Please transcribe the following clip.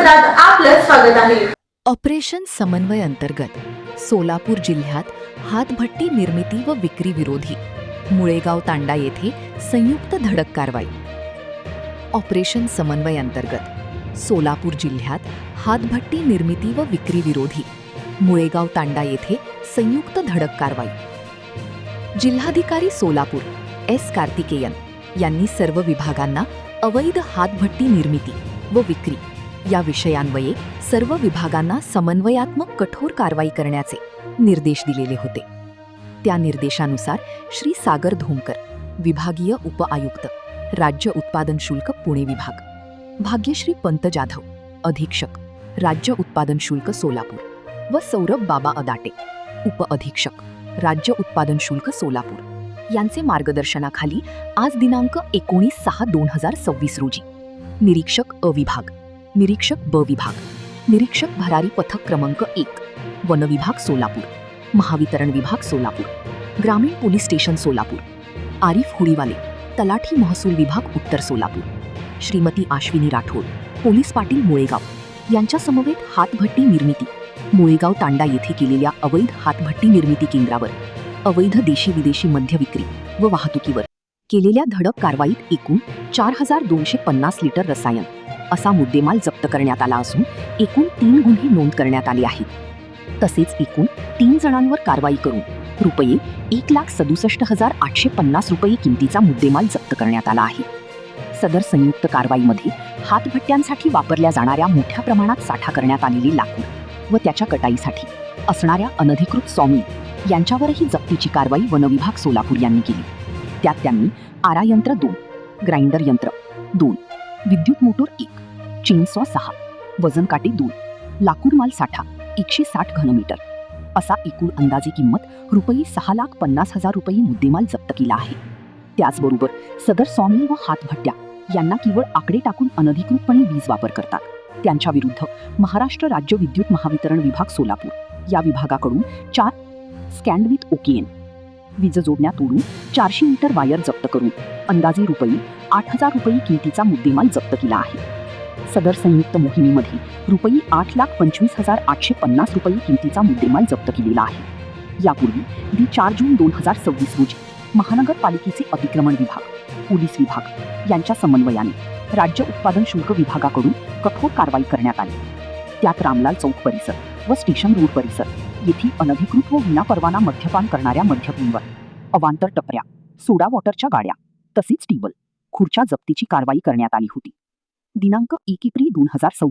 सत्रात आपलं स्वागत आहे। ऑपरेशन समन्वय अंतर्गत सोलापूर जिल्ह्यात हातभट्टी निर्मिती व विक्री विरोधी मुळेगाव तांडा येथे संयुक्त धडक कारवाई। ऑपरेशन समन्वय अंतर्गत सोलापूर जिल्ह्यात हातभट्टी निर्मिती व विक्री विरोधी मुळेगाव तांडा येथे संयुक्त धडक कारवाई। जिल्हाधिकारी सोलापूर एस कार्तिकेयन यांनी सर्व विभागांना अवैध हातभट्टी निर्मिती व विक्री या विषयांन्वये सर्व विभागांना समन्वयात्मक कठोर कारवाई करण्याचे निर्देश दिलेले होते। त्या निर्देशानुसार श्री सागर धोमकर, विभागीय उपआयुक्त, राज्य उत्पादन शुल्क पुणे विभाग, भाग्यश्री पंत जाधव, अधीक्षक, राज्य उत्पादन शुल्क सोलापूर व सौरभ बाबा अदाटे, उपअधीक्षक, राज्य उत्पादन शुल्क सोलापूर यांचे मार्गदर्शनाखाली आज दिनांक 19/6/2026 रोजी निरीक्षक अ विभाग, निरीक्षक ब विभाग, निरीक्षक भरारी पथक क्रमांक 1, वन विभाग सोलापूर, महावितरण विभाग सोलापूर, ग्रामीण पोलीस स्टेशन सोलापूर, आरिफ हुडीवाले, तलाठी महसूल विभाग उत्तर सोलापूर, श्रीमती आश्विनी राठोड, पोलीस पाटील मुळेगाव यांच्या समवेत हातभट्टी निर्मिती मुळेगाव तांडा येथे केलेल्या अवैध हातभट्टी निर्मिती केंद्रावर अवैध देशी विदेशी मद्य विक्री व वाहतुकीवर केलेल्या धडक कारवाईत एकूण 4250 लिटर रसायन असा मुद्देमाल जप्त करण्यात आला असून एकूण 3 गुन्हे नोंद करण्यात आले आहेत। तसेच एकूण 3 जणांवर कारवाई करून रुपये 1,67,850 रुपये किमतीचा मुद्देमाल जप्त करण्यात आला आहे। सदर संयुक्त कारवाईमध्ये हातभट्ट्यांसाठी वापरल्या जाणाऱ्या मोठ्या प्रमाणात साठा करण्यात आलेले लाकूड व त्याच्या कटाईसाठी असणाऱ्या अनधिकृत सॉमिल यांच्यावरही जप्तीची कारवाई वन विभाग सोलापूर यांनी केली। त्यात त्यांनी आरा यंत्र 2, ग्राइंडर यंत्र 2, विद्युत मोटोर 1, चेनसॉ 6, वजन काटे 2, लाकूड माल साठा 160 घनमीटर असा एकूण अंदाजे किंमत रुपये 6,50,000 रुपये मुद्देमाल जप्त केला आहे। त्याचबरोबर सदर सॉमिल व हातभट्ट्या यांना केवळ आकडे टाकून अनधिकृतपणे वीज वापर करतात त्यांच्या विरुद्ध महाराष्ट्र राज्य विद्युत महावितरण विभाग सोलापूर या विभागाकडून 4 स्कॅन्ड विथ ओकेएन वीज जोडण्या तोडून 400 मीटर वायर जप्त करून अंदाजे रुपये 8,000 रुपये किमतीचा मुद्देमाल जप्त केला आहे। सदर संयुक्त मोहिमेमध्ये रुपये 8,25,850 रुपये किमतीचा मुद्देमाल जप्त केलेला आहे। यापूर्वी 4 जून 2026 रोजी महानगरपालिकेचे अतिक्रमण विभाग, पोलीस विभाग यांच्या समन्वयाने राज्य उत्पादन शुल्क विभागाकडून कठोर कारवाई करण्यात आली। त्यात रामलाल चौक परिसर व स्टेशन रोड परिसर येथील अनधिकृत व विनापरवाना मद्यपान करणाऱ्या मद्यपींवर अवांतर टपऱ्या, सोडा वॉटरच्या गाड्या तसेच टेबल खुर्च्या जप्तीची कारवाई करण्यात आली होती। दिनांक 1 एप्रिल 2026